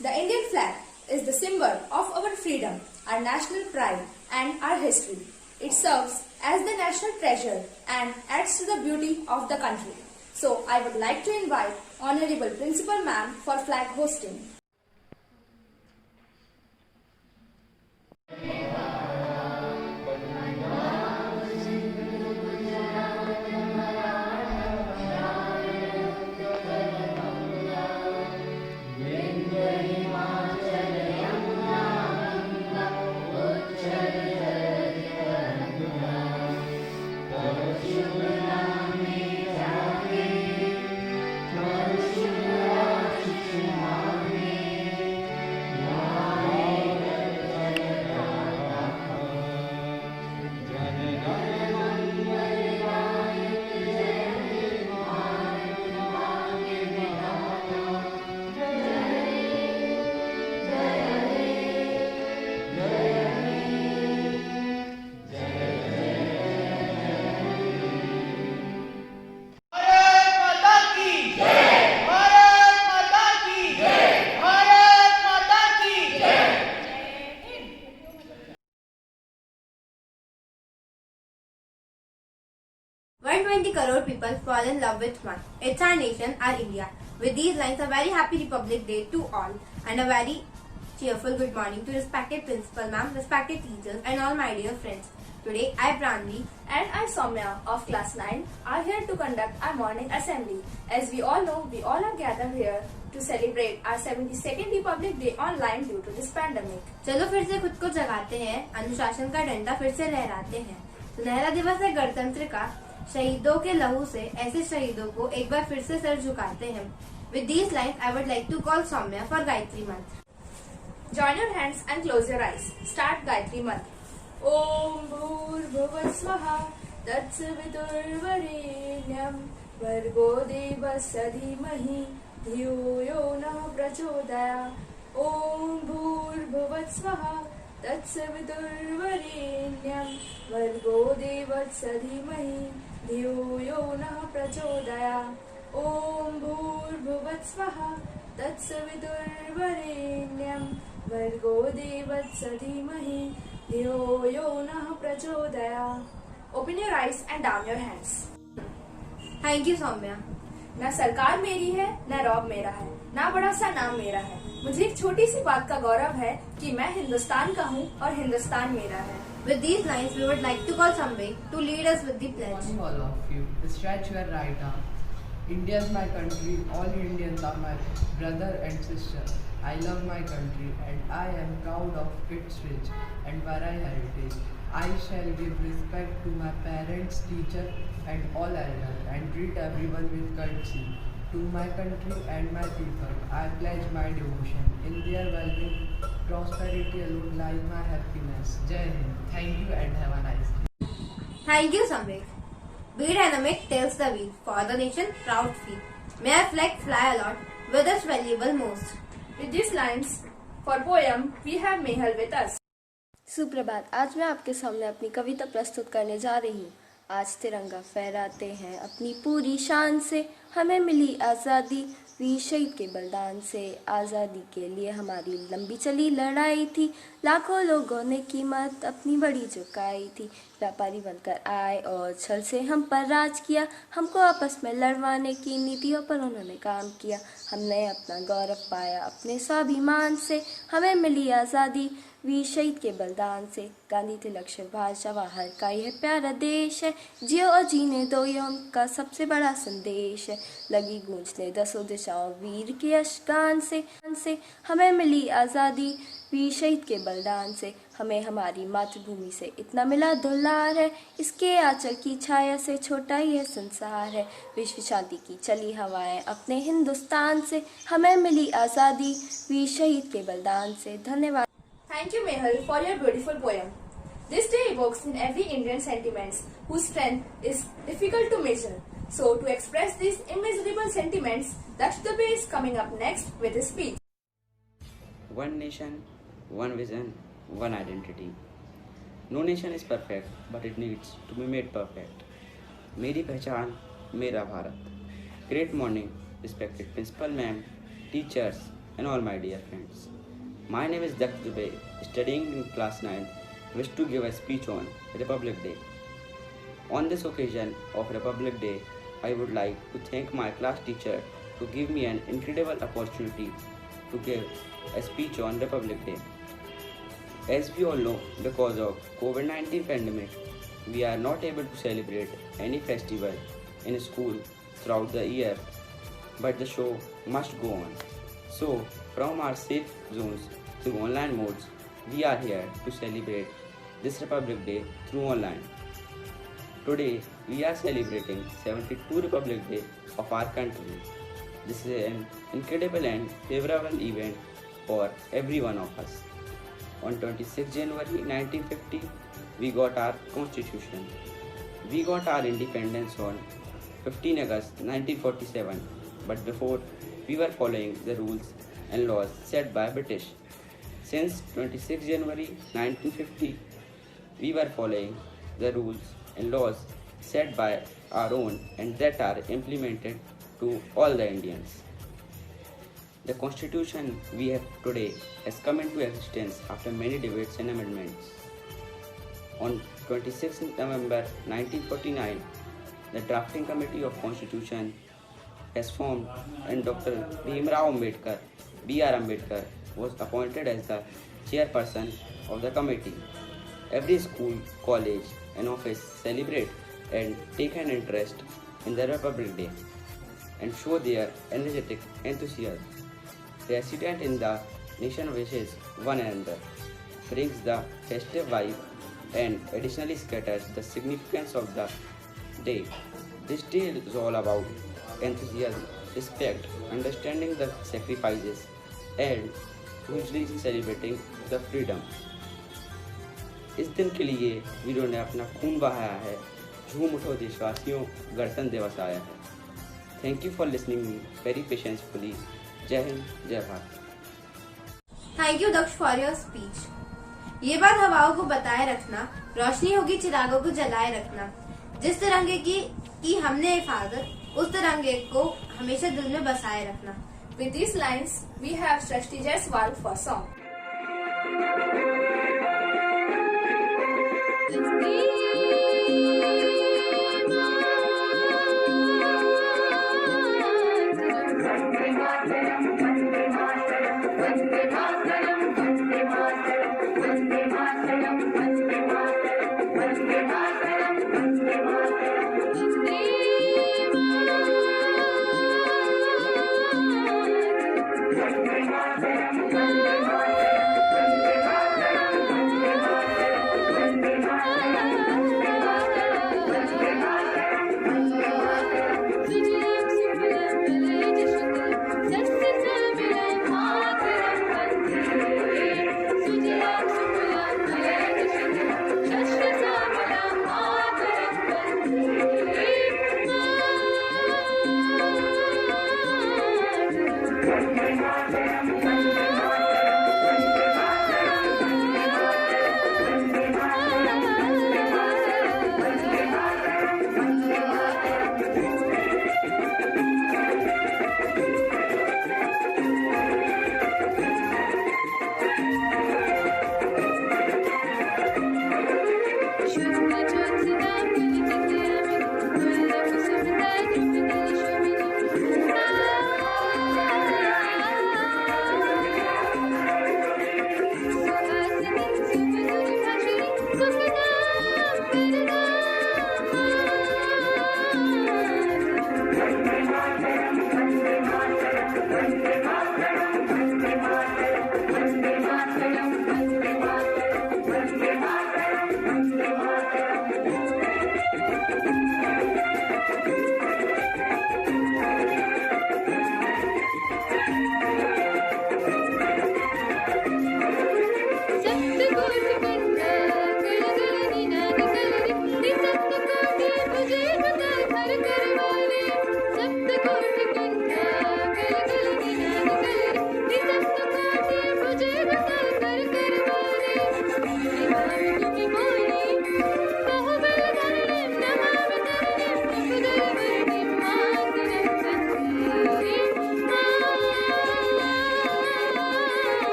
The Indian flag is the symbol of our freedom, our national pride and our history. It serves as the national treasure and adds to the beauty of the country. So I would like to invite Honorable Principal Ma'am for flag hosting. One 120 crore people fall in love with one. It's our nation, our India. With these lines, a very happy Republic Day to all and a very cheerful good morning to respected principal ma'am, respected teachers and all my dear friends. Today, I Pranvi And I, Soumya of class 9, are here to conduct our morning assembly. As we all know, we all are gathered here to celebrate our 72nd Republic Day online due to this pandemic. चलो फिर से खुद को जगाते हैं, अनुशासन का डंडा फिर से लहराते हैं। सुनहरा दिवस है गणतंत्र का, शहीदों के लहू से ऐसे शहीदों को एक बार फिर से सर झुकाते हैं। With these lines, I would like to call Soumya for Gayatri Mantra. Join your hands and close your eyes. Start Gayatri Mantra. Om Bhurbhuva Swaha Tatsavitурvarenyam Bhargo Devasya Dhimahi Dhiyo Yo Nah Prachodaya. Om Bhurbhuva Swaha Tatsavitурvarenyam Bhargo Devasya Dhimahi Dhiyo Yo Nah Prachodaya. Om Bhurbhuva Swaha Tatsavitурvarenyam Bhargo Devasya Dhimahi Dhiyo Yo Nah Prachodaya. Open your eyes and down your hands. Thank you, Soumya. ना सरकार मेरी है, ना रौब मेरा है, ना बड़ा सा नाम मेरा है। मुझे एक छोटी सी बात का गौरव है कि मैं हिंदुस्तान का हूँ और हिंदुस्तान मेरा है। With these lines, we would like to call Samvik to lead us with the pledge. Morning all of you. Stretch your right arm. India is my country. All Indians are my brother and sister. I love my country and I am proud of its rich and varied heritage. I shall give respect to my parents, teachers and all elders and treat everyone with courtesy. To my country and my people, I pledge my devotion. In their well-being, prosperity alone lies my happiness. Jai Hind. Thank you and have a nice day. Thank you, Samvik. Be dynamic tells the wheel. For the nation, proud feet. May our flag fly aloft with its valuable most. With these lines for poem, we have Mehal with us. सुप्रभात। आज मैं आपके सामने अपनी कविता प्रस्तुत करने जा रही हूँ। आज तिरंगा फहराते हैं अपनी पूरी शान से, हमें मिली आज़ादी वीर शहीद के बलिदान से। आज़ादी के लिए हमारी लंबी चली लड़ाई थी, लाखों लोगों ने कीमत अपनी बड़ी चुकाई थी। व्यापारी बनकर आए और छल से हम पर राज किया, हमको आपस में लड़वाने की नीतियों पर उन्होंने काम किया। हमने अपना गौरव पाया अपने स्वाभिमान से, हमें मिली आज़ादी वीर शहीद के बलिदान से। गांधी तिलक सुभाष जवाहर का यह प्यारा देश है, जियो और जीने दो ये उनका सबसे बड़ा संदेश है। लगी गूंजने दसों दिशाओं वीर के अश्गान से, हमें मिली आज़ादी वीर शहीद के बलिदान से। हमें हमारी मातृभूमि से इतना मिला दुलार है, इसके आंचल की छाया से छोटा यह संसार है। विश्व शांति की चली हवाएं अपने हिंदुस्तान से, हमें मिली आज़ादी वीर शहीद के बलिदान से। धन्यवाद। Thank you, Mehal, for your beautiful poem. This day evokes in every Indian sentiments whose strength is difficult to measure. So, to express these immeasurable sentiments, Daksh Dubey is coming up next with his speech. One nation, one vision, one identity. No nation is perfect, but it needs to be made perfect. मेरी पहचान, मेरा Bharat. Great morning, respected principal ma'am, teachers, and all my dear friends. My name is Daksh Dubey, studying in class 9th, wish to give a speech on Republic Day. On this occasion of Republic Day, I would like to thank my class teacher to give me an incredible opportunity to give a speech on Republic Day. As we all know, because of COVID-19 pandemic, we are not able to celebrate any festival in school throughout the year, but the show must go on. So, from our safe zones to online modes, we are here to celebrate this Republic Day through online. Today, we are celebrating 72 Republic Day of our country. This is an incredible and favorable event for every one of us. On 26 January 1950, we got our constitution. We got our independence on 15 August 1947, but before we were following the rules and laws set by British. Since 26 January 1950, we were following the rules and laws set by our own and that are implemented to all the Indians. The constitution we have today has come into existence after many debates and amendments. On 26 November 1949, the drafting committee of constitution has formed and Dr. Bhimrao Ambedkar, B.R. Ambedkar, was appointed as the chairperson of the committee. Every school, college and office celebrate and take an interest in the Republic Day and show their energetic enthusiasm. Resident in the nation wishes one another, brings the festive vibe and additionally scatters the significance of the day. This day is all about enthusiasm, respect, understanding the sacrifices and hugely celebrating the freedom. इस दिन के लिए वीरों ने अपना खून बहाया है, झूम उठो देशवासियों, गणतंत्र दिवस आया है. Thank you for listening me very patiently. जय हिंद, जय Bharat. Thank you Daksh for your speech. ये बात हवाओं को बताए रखना, रोशनी होगी चिरागों को जलाए रखना. जिस तिरंगे की हमने हिफाजत, उस तिरंगे को हमेशा दिल में बसाए रखना. With these lines, we have Srishti Jaiswal for song.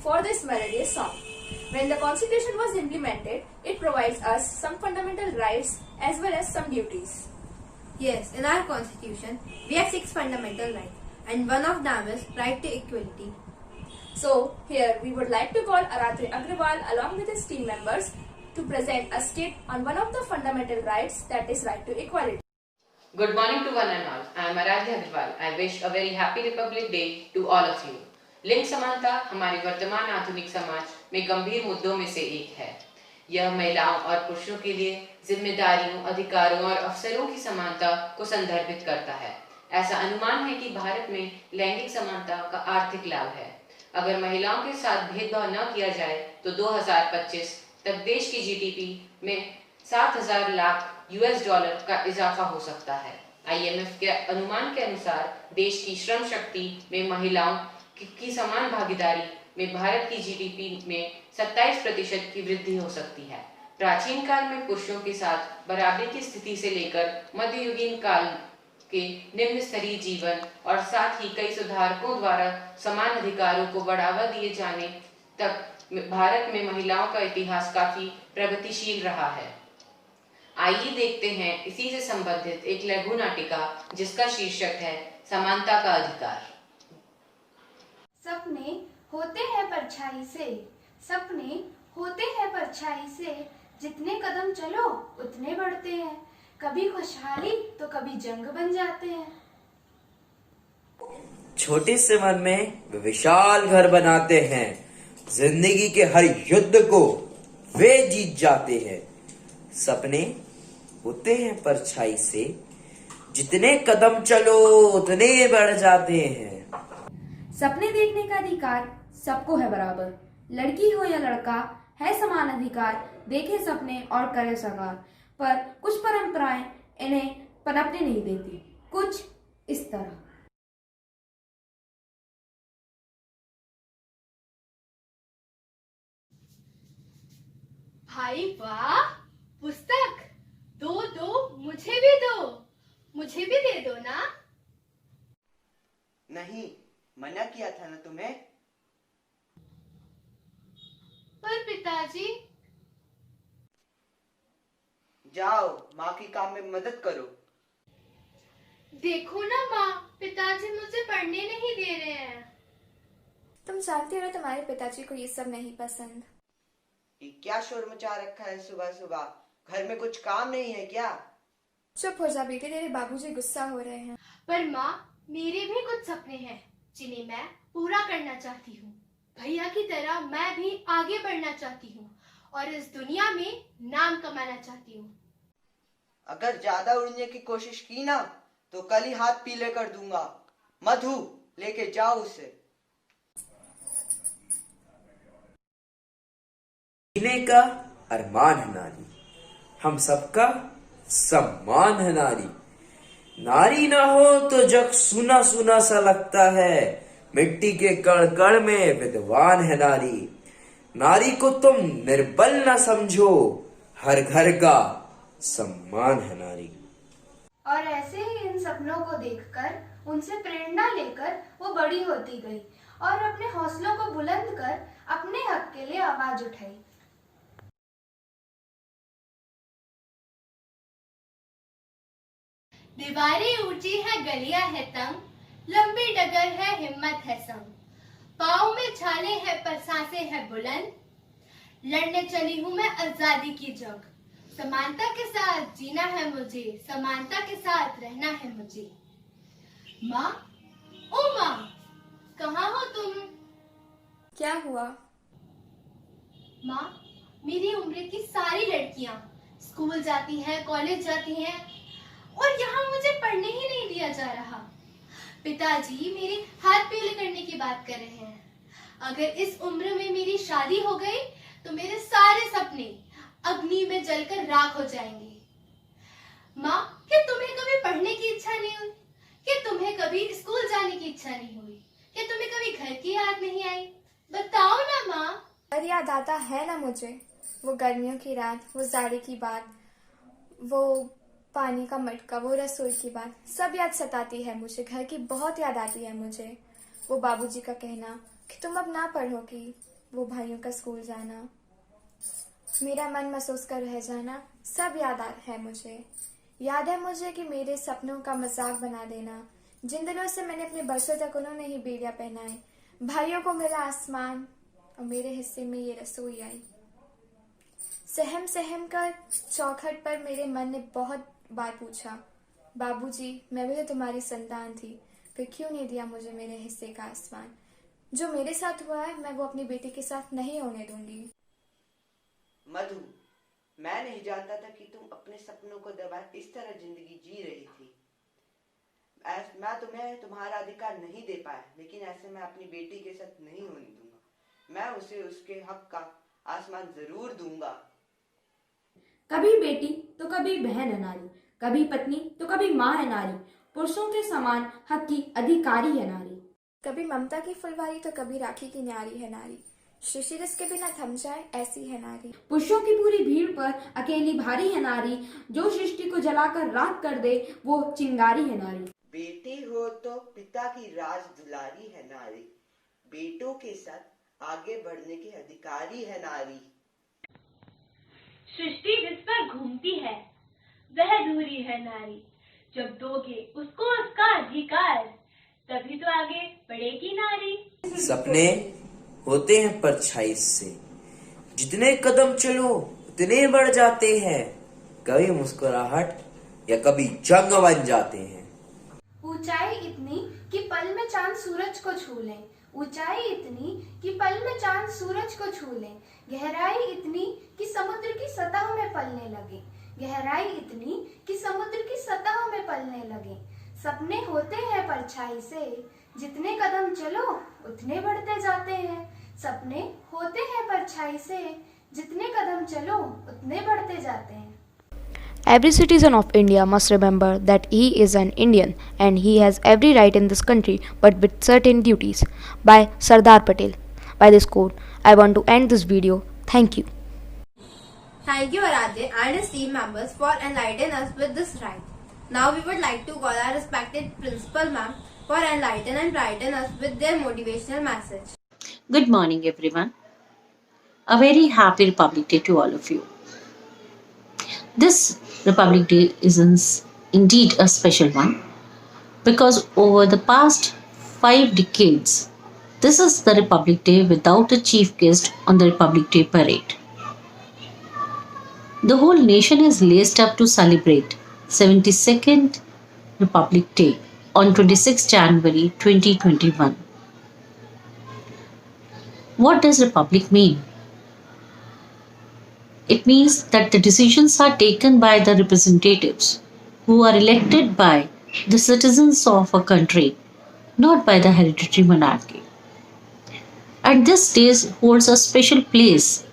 for this melodious song. When the Constitution was implemented, it provides us some fundamental rights as well as some duties. Yes, in our constitution, we have 6 fundamental rights, and one of them is right to equality. So, here we would like to call Aratri Agrawal along with his team members to present a state on one of the fundamental rights, that is right to equality. Good morning to one and all. I am Aradhya Agrawal. I wish a very happy Republic Day to all of you. लिंग समानता हमारे वर्तमान आधुनिक समाज में गंभीर मुद्दों में से एक है। यह महिलाओं और पुरुषों के लिए जिम्मेदारियों, अधिकारों और अवसरों की समानता को संदर्भित करता है। ऐसा अनुमान है कि भारत में लैंगिक समानता का आर्थिक लाभ है। अगर महिलाओं के साथ भेदभाव न किया जाए तो 2025 तक देश की जीडीपी में 7,000 लाख $US का इजाफा हो सकता है। IMF के अनुमान के अनुसार देश की श्रम शक्ति में महिलाओं की समान भागीदारी में भारत की जीडीपी में 27% की वृद्धि हो सकती है। प्राचीन काल में पुरुषों के साथ बराबरी की स्थिति से लेकर मध्ययुगीन काल के निम्न स्तरीय जीवन और साथ ही कई सुधारकों द्वारा समान अधिकारों को बढ़ावा दिए जाने तक भारत में महिलाओं का इतिहास काफी प्रगतिशील रहा है। आइए देखते हैं इसी से संबंधित एक लघु नाटिका जिसका शीर्षक है समानता का अधिकार। सपने होते हैं परछाई से, सपने होते हैं परछाई से, जितने कदम चलो उतने बढ़ते हैं, कभी खुशहाली तो कभी जंग बन जाते हैं। छोटे से मन में वे विशाल घर बनाते हैं, जिंदगी के हर युद्ध को वे जीत जाते हैं। सपने होते हैं परछाई से, जितने कदम चलो उतने बढ़ जाते हैं। सपने देखने का अधिकार सबको है बराबर, लड़की हो या लड़का है समान अधिकार, देखे सपने और करे साकार। पर कुछ परंपराएं इन्हें पनपने नहीं देती, कुछ इस तरह। भाई वाह, पुस्तक दो दो, मुझे भी दो, मुझे भी दे दो ना। नहीं, मना किया था ना तुम्हें। पर पिताजी। जाओ माँ की काम में मदद करो। देखो ना माँ, पिताजी मुझे पढ़ने नहीं दे रहे हैं। तुम जानती हो तुम्हारे पिताजी को ये सब नहीं पसंद। ये क्या शोर मचा रखा है सुबह सुबह? घर में कुछ काम नहीं है क्या? चुप हो जा बेटे, तेरे बाबूजी गुस्सा हो रहे हैं। पर माँ, मेरे भी कुछ सपने हैं जिन्हें मैं पूरा करना चाहती हूँ। भैया की तरह मैं भी आगे बढ़ना चाहती हूँ और इस दुनिया में नाम कमाना चाहती हूँ। अगर ज्यादा उड़ने की कोशिश की ना तो कल ही हाथ पीले कर दूंगा। मधु, लेके जाओ उसे। जीने का अरमान है नारी, हम सबका सम्मान है नारी। नारी ना हो तो जग सूना सूना सा लगता है, मिट्टी के कण कण में विद्वान है नारी। नारी को तुम निर्बल ना समझो, हर घर का सम्मान है नारी। और ऐसे ही इन सपनों को देखकर, उनसे प्रेरणा लेकर वो बड़ी होती गई और अपने हौसलों को बुलंद कर अपने हक के लिए आवाज उठाई। दीवारें ऊंची है, गलियां है तंग, लंबी डगर है, हिम्मत है संग। पाँव में छाले है पर सांसें है बुलंद, लड़ने चली हूँ मैं आजादी की जंग। समानता के साथ जीना है मुझे, समानता के साथ रहना है मुझे। माँ, ओ माँ, कहाँ हो तुम? क्या हुआ? माँ, मेरी उम्र की सारी लड़कियाँ स्कूल जाती हैं, कॉलेज जाती हैं और यहाँ मुझे पढ़ने ही नहीं दिया जा रहा। पिताजी मेरे हाथ पीले करने की बात कर रहे हैं। अगर इस उम्र में मेरी शादी हो गई तो मेरे सारे सपने अग्नि में जलकर राख हो जाएंगे। माँ, क्या तुम्हें कभी पढ़ने की इच्छा नहीं हुई? क्या तुम्हें कभी स्कूल जाने की इच्छा नहीं हुई? क्या तुम्हें कभी घर की याद नहीं आई? बताओ ना माँ। पर याद आता है ना मुझे, वो गर्मियों की रात, वो जाड़े की बात, वो पानी का मटका, वो रसोई की बात, सब याद सताती है मुझे। घर की बहुत याद आती है मुझे। वो बाबूजी का कहना कि तुम अब ना पढ़ोगी, वो भाइयों का स्कूल जाना, मेरा मन महसूस कर रह जाना, सब याद है मुझे। याद है मुझे कि मेरे सपनों का मजाक बना देना, जिन दिनों से मैंने अपने बरसों तक उन्होंने ही बेड़ियां पहनाए। भाइयों को मिला आसमान और मेरे हिस्से में ये रसोई आई। सहम सहम कर चौखट पर मेरे मन ने बहुत बार पूछा, बाबूजी, मैं भी तो तुम्हारी संतान थी, फिर क्यों नहीं दिया मुझे मेरे हिस्से का आसमान? जो मेरे साथ हुआ है मैं वो अपनी बेटी के साथ नहीं होने दूंगी। मधु, मैं नहीं जानता था कि तुम अपने सपनों को दबाए इस तरह जिंदगी जी रही थी। मैं तुम्हें तुम्हारा अधिकार नहीं दे पाया, लेकिन ऐसे मैं अपनी बेटी के साथ नहीं होने दूंगा। मैं उसे उसके हक का आसमान जरूर दूंगा। कभी बेटी तो कभी बहन है नारी, कभी पत्नी तो कभी माँ है नारी, पुरुषों के समान हक की अधिकारी है नारी। कभी ममता की फुलवारी तो कभी राखी की न्यारी है नारी, सृष्टि जिसके बिना थम जाए ऐसी है नारी। पुरुषों की पूरी भीड़ पर अकेली भारी है नारी, जो सृष्टि को जलाकर राख कर दे वो चिंगारी है नारी। बेटी हो तो पिता की राज दुलारी है नारी, बेटों के साथ आगे बढ़ने की अधिकारी है नारी। सृष्टि जिस पर घूमती है वह दूरी है नारी, जब दोगे उसको उसका अधिकार तभी तो आगे बढ़ेगी नारी। सपने होते हैं परछाई से, जितने कदम चलो उतने बढ़ जाते हैं, कभी मुस्कुराहट या कभी जंग बन जाते हैं। ऊंचाई इतनी कि पल में चांद सूरज को छू लें, ऊंचाई इतनी कि पल में चांद सूरज को छू लें, गहराई इतनी कि समुद्र की सतह में पलने लगे, गहराई इतनी कि समुद्र की सतह में पलने लगे। सपने होते हैं परछाई से, जितने कदम चलो उतने बढ़ते जाते हैं। सपने होते हैं परछाई से, जितने कदम चलो उतने बढ़ते जाते हैं। Every citizen of India must remember that he is an Indian and he has every right in this country but with certain duties. By Sardar Patel. By this quote, I want to end this video. Thank you. Thank you Aradhya and his team members for enlightening us with this right. Now we would like to call our respected principal ma'am for enlightening and brighten us with their motivational message. Good morning everyone. A very happy Republic Day to all of you. This Republic Day is indeed a special one because over the past 5 decades, this is the Republic Day without a chief guest on the Republic Day parade. The whole nation is laced up to celebrate 72nd Republic Day on 26 January 2021. What does Republic mean? It means that the decisions are taken by the representatives who are elected by the citizens of a country, not by the hereditary monarchy. And this day holds a special place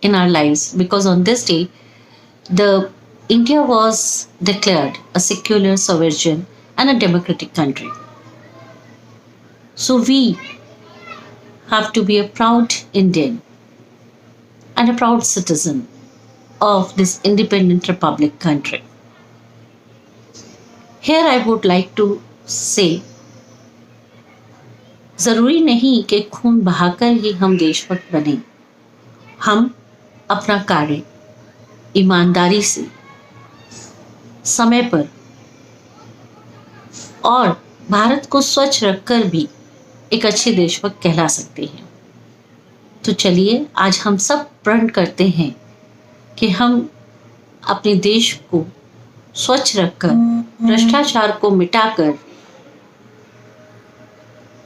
in our lives because on this day, India was declared a secular, sovereign and a democratic country. So we have to be a proud Indian and a proud citizen of this independent republic country. Here I would like to say, जरूरी नहीं कि खून बहाकर ही हम देशभक्त बने। हम अपना कार्य ईमानदारी से, समय पर और भारत को स्वच्छ रखकर भी एक अच्छे देशभक्त कहला सकते हैं। तो चलिए आज हम सब प्रण करते हैं कि हम अपने देश को स्वच्छ रखकर, भ्रष्टाचार को मिटाकर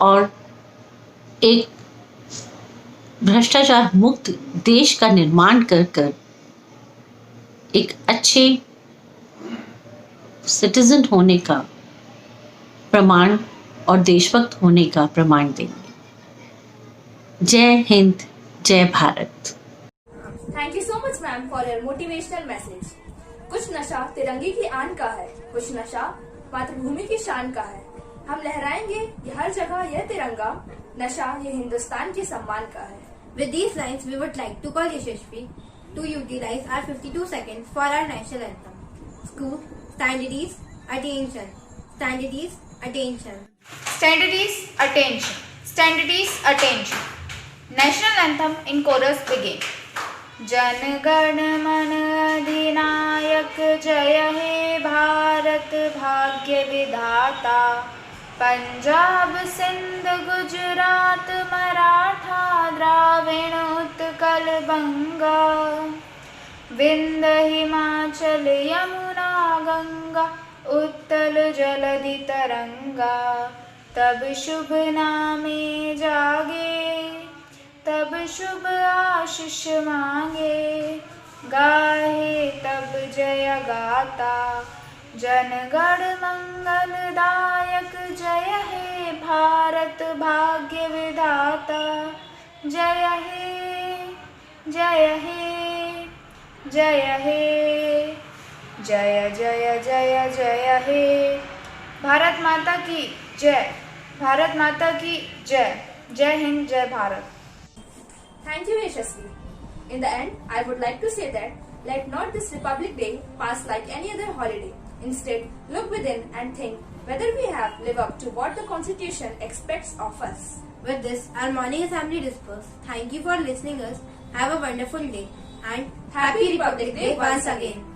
और एक भ्रष्टाचार मुक्त देश का निर्माण कर एक अच्छे सिटीजन होने का प्रमाण और देशभक्त होने का प्रमाण देंगे। जय हिंद, जय Bharat. Thank you so much ma'am for your motivational message. कुछ नशा तिरंगे की आन का है, कुछ नशा मातृभूमि की शान का है। हम लहराएंगे ये हर जगह यह तिरंगा, नशा ये हिंदुस्तान के सम्मान का है। With these lines, we would like to call Yashashvi to utilize our 52 seconds for our national anthem. School, standards, attention. Standards, attention. Standards, attention. Standards, attention. National anthem in chorus begin. Jana Gana मन अधिनायक जय हे भारत भाग्य विधाता, पंजाब सिंध गुजरात मराठा द्राविण उत्कल बंगा, विंध्य हिमाचल यमुना गंगा उत्तल जलधि तरंगा, तब शुभ नामे जागे तब शुभ आशीष मांगे, गाहे तब जय गाता, जनगण मंगलदायक जय हे भारत भाग्य विधाता, जय हे जय हे जय हे जय जय जय जय हे। भारत माता की जय, भारत माता की जय। जय हिंद, जय Bharat. Thank you, Yashasvi. In the end, I would like to say that let not this Republic Day pass like any other holiday. Instead, look within and think whether we have lived up to what the Constitution expects of us. With this, our morning assembly dispersed. Thank you for listening us. Have a wonderful day and Happy Republic Day once again.